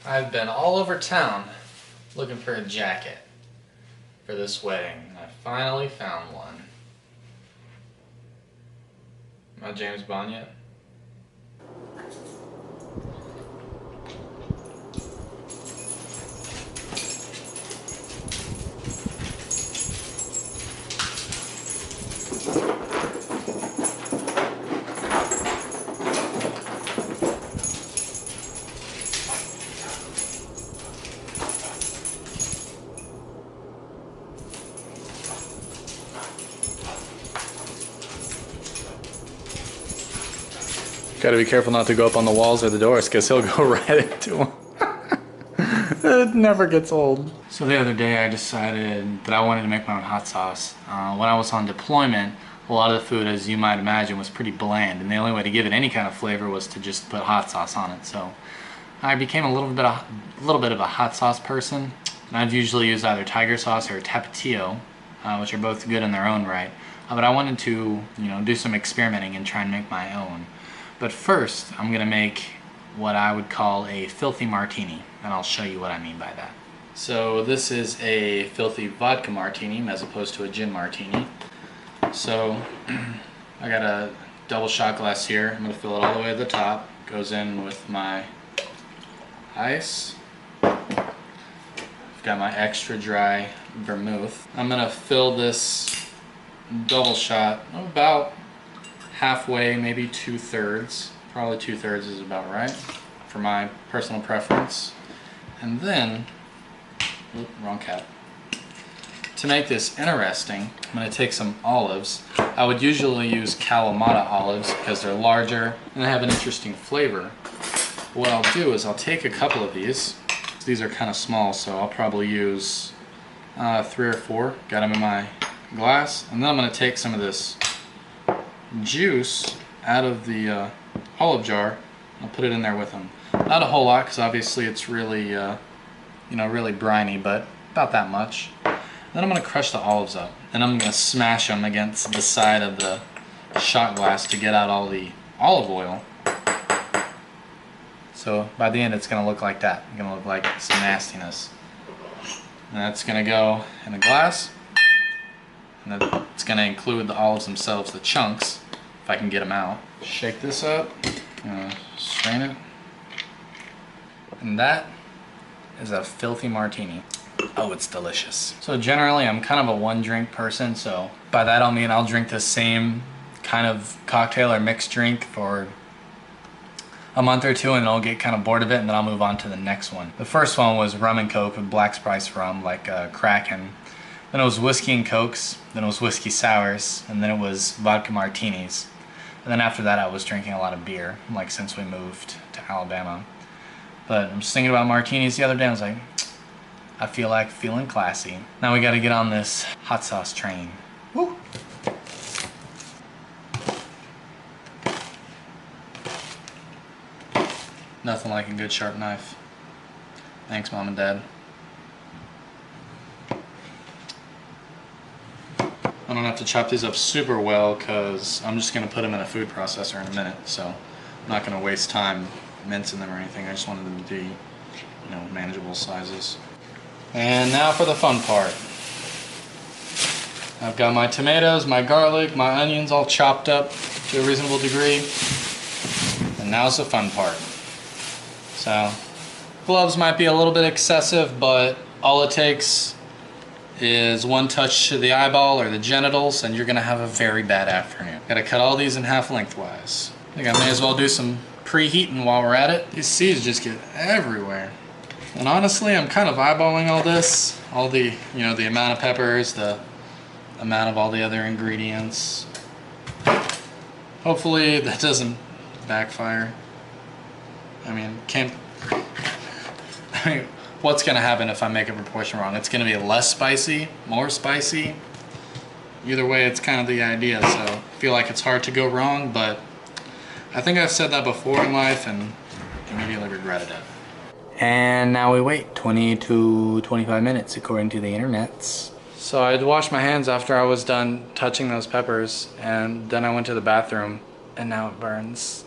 I've been all over town looking for a jacket for this wedding, and I finally found one. Am I James Bond yet? Gotta be careful not to go up on the walls or the doors because he'll go right into them. It never gets old. So the other day I decided that I wanted to make my own hot sauce. When I was on deployment, a lot of the food, as you might imagine, was pretty bland, and the only way to give it any kind of flavor was to just put hot sauce on it. So I became a little bit of a hot sauce person. And I've usually used either tiger sauce or tapatio, which are both good in their own right. But I wanted to, do some experimenting and try and make my own. But first, I'm gonna make what I would call a filthy martini, and I'll show you what I mean by that. So this is a filthy vodka martini as opposed to a gin martini. So I got a double shot glass here. I'm gonna fill it all the way to the top. Goes in with my ice. I've got my extra dry vermouth. I'm gonna fill this double shot about halfway, maybe 2/3. Probably 2/3 is about right for my personal preference. And then, wrong cap. To make this interesting, I'm going to take some olives. I would usually use Kalamata olives because they're larger and they have an interesting flavor. What I'll do is I'll take a couple of these. These are kind of small, so I'll probably use 3 or 4. Got them in my glass. And then I'm going to take some of this juice out of the olive jar. I'll put it in there with them. Not a whole lot because obviously it's really, really briny, but about that much. Then I'm going to crush the olives up, and I'm going to smash them against the side of the shot glass to get out all the olive oil. So by the end it's going to look like that. It's going to look like some nastiness. And that's going to go in a glass. And it's going to include the olives themselves, the chunks, if I can get them out. Shake this up, strain it, and that is a filthy martini. Oh, it's delicious. So generally I'm kind of a one drink person, so by that I'll mean I'll drink the same kind of cocktail or mixed drink for a month or two and I'll get kind of bored of it and then I'll move on to the next one. The first one was rum and coke with black spice rum like Kraken. Then it was whiskey and cokes, then it was whiskey sours, and then it was vodka martinis. And then after that I was drinking a lot of beer, like since we moved to Alabama. But I'm just thinking about martinis the other day, I was like, I feel like feeling classy. Now we gotta get on this hot sauce train. Woo! Nothing like a good sharp knife. Thanks, Mom and Dad. I don't have to chop these up super well because I'm just going to put them in a food processor in a minute, so I'm not going to waste time mincing them or anything. I just wanted them to be, manageable sizes. And now for the fun part. I've got my tomatoes, my garlic, my onions all chopped up to a reasonable degree. And now's the fun part. So, gloves might be a little bit excessive, but all it takes is one touch to the eyeball or the genitals and you're gonna have a very bad afternoon. Gotta cut all these in half lengthwise. I think I may as well do some preheating while we're at it. These seeds just get everywhere. And honestly, I'm kind of eyeballing all this. All the, the amount of peppers, the amount of all the other ingredients. Hopefully that doesn't backfire. What's going to happen if I make a proportion wrong? It's going to be less spicy, more spicy. Either way, it's kind of the idea, so I feel like it's hard to go wrong, but I think I've said that before in life and immediately regretted it. And now we wait 20 to 25 minutes according to the internets. So I had washed my hands after I was done touching those peppers, and then I went to the bathroom, and now it burns.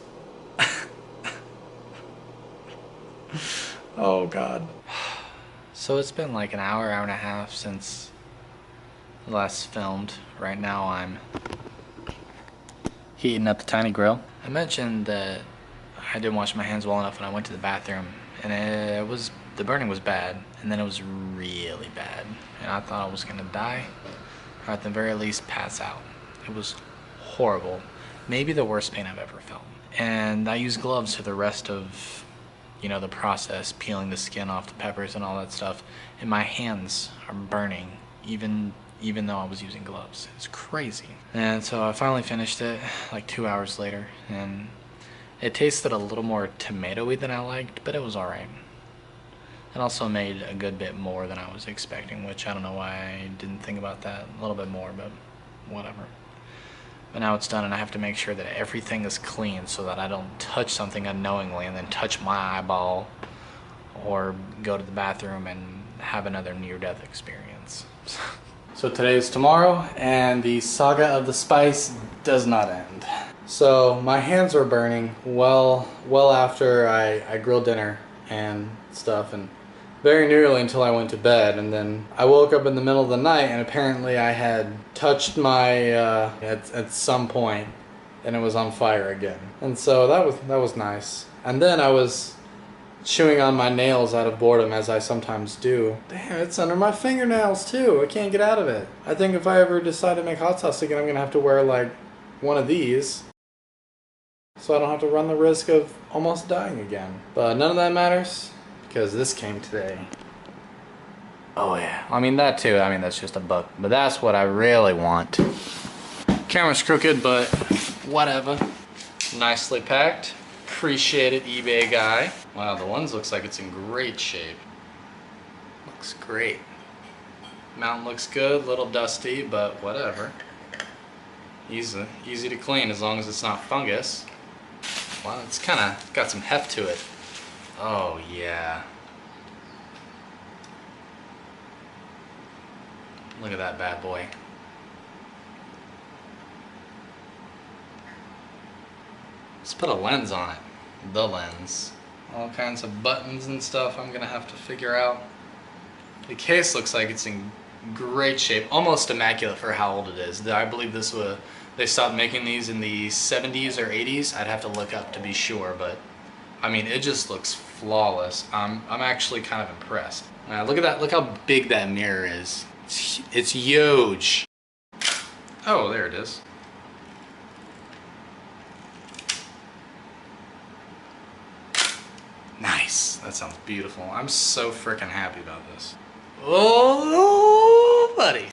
Oh God. So it's been like an hour, hour and a half since last filmed. Right now I'm heating up the tiny grill. I mentioned that I didn't wash my hands well enough when I went to the bathroom, and the burning was bad, and then it was really bad, and I thought I was gonna die, or at the very least pass out. It was horrible, maybe the worst pain I've ever felt. And I used gloves for the rest of, you know, the process, peeling the skin off the peppers and all that stuff, and my hands are burning, even though I was using gloves. It's crazy. And so I finally finished it like 2 hours later, and it tasted a little more tomatoey than I liked, but it was alright. It also made a good bit more than I was expecting, which I don't know why I didn't think about that a little bit more, but whatever. But now it's done, and I have to make sure that everything is clean so that I don't touch something unknowingly and then touch my eyeball or go to the bathroom and have another near-death experience. So today is tomorrow, and the saga of the spice does not end. So my hands were burning well after I grilled dinner and stuff, and very nearly until I went to bed, and then I woke up in the middle of the night, and apparently I had touched my at some point, and it was on fire again. And so that was nice. And then I was chewing on my nails out of boredom, as I sometimes do. Damn, it's under my fingernails too. I can't get out of it. I think if I ever decide to make hot sauce again, I'm gonna have to wear like one of these, so I don't have to run the risk of almost dying again. But none of that matters, because this came today. Oh yeah. I mean, that too. I mean, that's just a book. But that's what I really want. Camera's crooked, but whatever. Nicely packed. Appreciate it, eBay guy. Wow, the lens looks like it's in great shape. Looks great. Mount looks good, a little dusty, but whatever. Easy to clean as long as it's not fungus. Well, it's kind of got some heft to it. Oh yeah. Look at that bad boy. Let's put a lens on it. The lens. All kinds of buttons and stuff I'm gonna have to figure out. The case looks like it's in great shape, almost immaculate for how old it is. I believe they stopped making these in the 70s or 80s. I'd have to look up to be sure, but I mean, it just looks flawless. I'm actually kind of impressed. Look at that, look how big that mirror is. It's huge. Oh, there it is. Nice, that sounds beautiful. I'm so freaking happy about this. Oh!